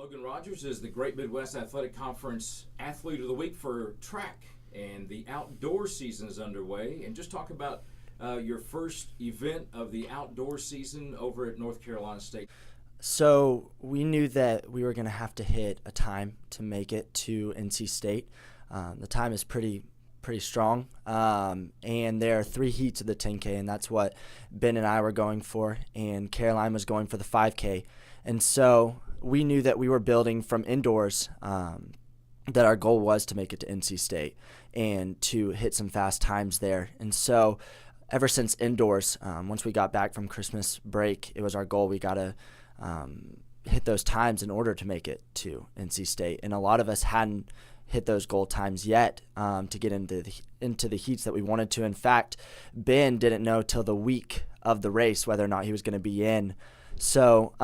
Logan Rodgers is the Great Midwest Athletic Conference Athlete of the Week for track, and the outdoor season is underway. And just talk about your first event of the outdoor season over at North Carolina State. So we knew that we were going to have to hit a time to make it to NC State. The time is pretty strong, and there are 3 heats of the 10K, and that's what Ben and I were going for, and Caroline was going for the 5K. And so we knew that we were building from indoors, that our goal was to make it to NC State and to hit some fast times there. And so ever since indoors, once we got back from Christmas break, it was our goal. We got to hit those times in order to make it to NC State. And a lot of us hadn't hit those goal times yet to get into the heats that we wanted to. In fact, Ben didn't know till the week of the race whether or not he was going to be in. So,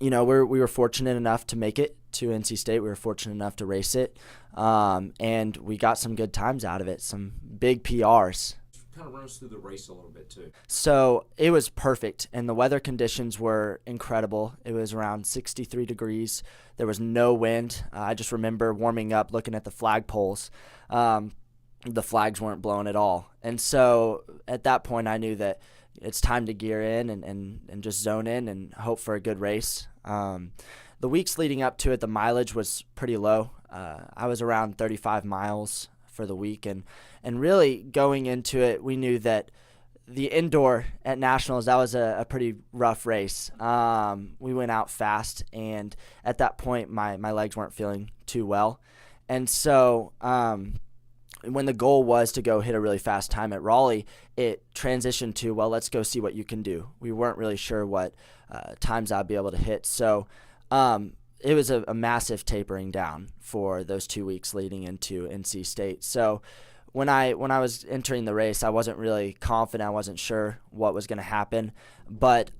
we were fortunate enough to make it to NC State. We were fortunate enough to race it, and we got some good times out of it, some big PRs. Kind of run us through the race a little bit too. So it was perfect, and the weather conditions were incredible. It was around 63 degrees. There was no wind. I just remember warming up, looking at the flagpoles. The flags weren't blowing at all. And so at that point, I knew that it's time to gear in and just zone in and hope for a good race. The weeks leading up to it, the mileage was pretty low. I was around 35 miles for the week, and really going into it, we knew that the indoor at Nationals, that was a pretty rough race. We went out fast, and at that point my legs weren't feeling too well, and so when the goal was to go hit a really fast time at Raleigh, it transitioned to, well, let's go see what you can do. We weren't really sure what times I'd be able to hit, so it was a massive tapering down for those 2 weeks leading into NC State. So when I was entering the race, I wasn't really confident. I wasn't sure what was going to happen. But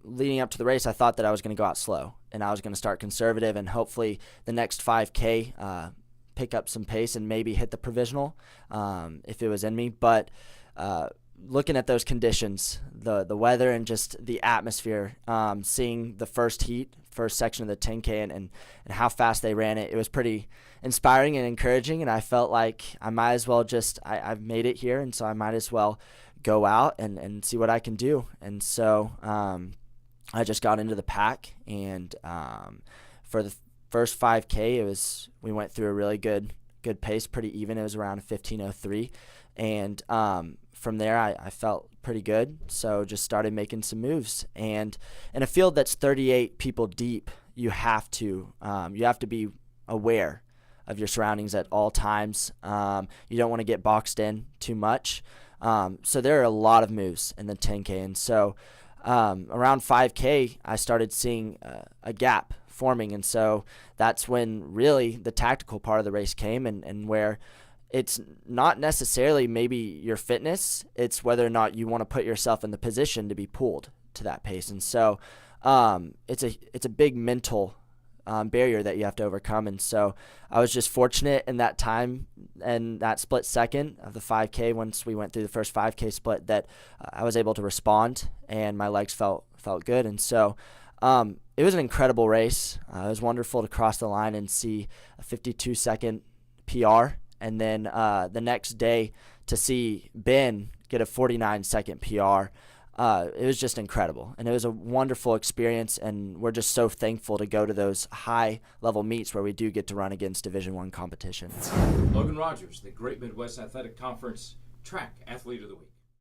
leading up to the race, I thought that I was going to go out slow, and I was going to start conservative, and hopefully the next 5K pick up some pace and maybe hit the provisional if it was in me. But looking at those conditions, the weather and just the atmosphere, seeing the first section of the 10K and how fast they ran it, it was pretty inspiring and encouraging, and I felt like I might as well I've made it here, and so I might as well go out and see what I can do. And so I just got into the pack, and for the first 5K, we went through a really good pace, pretty even. It was around 15:03, and from there I felt pretty good, so just started making some moves. And in a field that's 38 people deep, you have to be aware of your surroundings at all times. You don't want to get boxed in too much. So there are a lot of moves in the 10K, and so around 5K, I started seeing a gap forming, and so that's when really the tactical part of the race came, and where it's not necessarily maybe your fitness, it's whether or not you want to put yourself in the position to be pulled to that pace. And so it's a big mental barrier that you have to overcome. And so I was just fortunate in that time and that split second of the 5K, once we went through the first 5K split, that I was able to respond, and my legs felt good. And so it was an incredible race. It was wonderful to cross the line and see a 52-second PR. And then the next day to see Ben get a 49-second PR, it was just incredible. And it was a wonderful experience, and we're just so thankful to go to those high-level meets where we do get to run against Division I competition. Logan Rodgers, the Great Midwest Athletic Conference Track Athlete of the Week.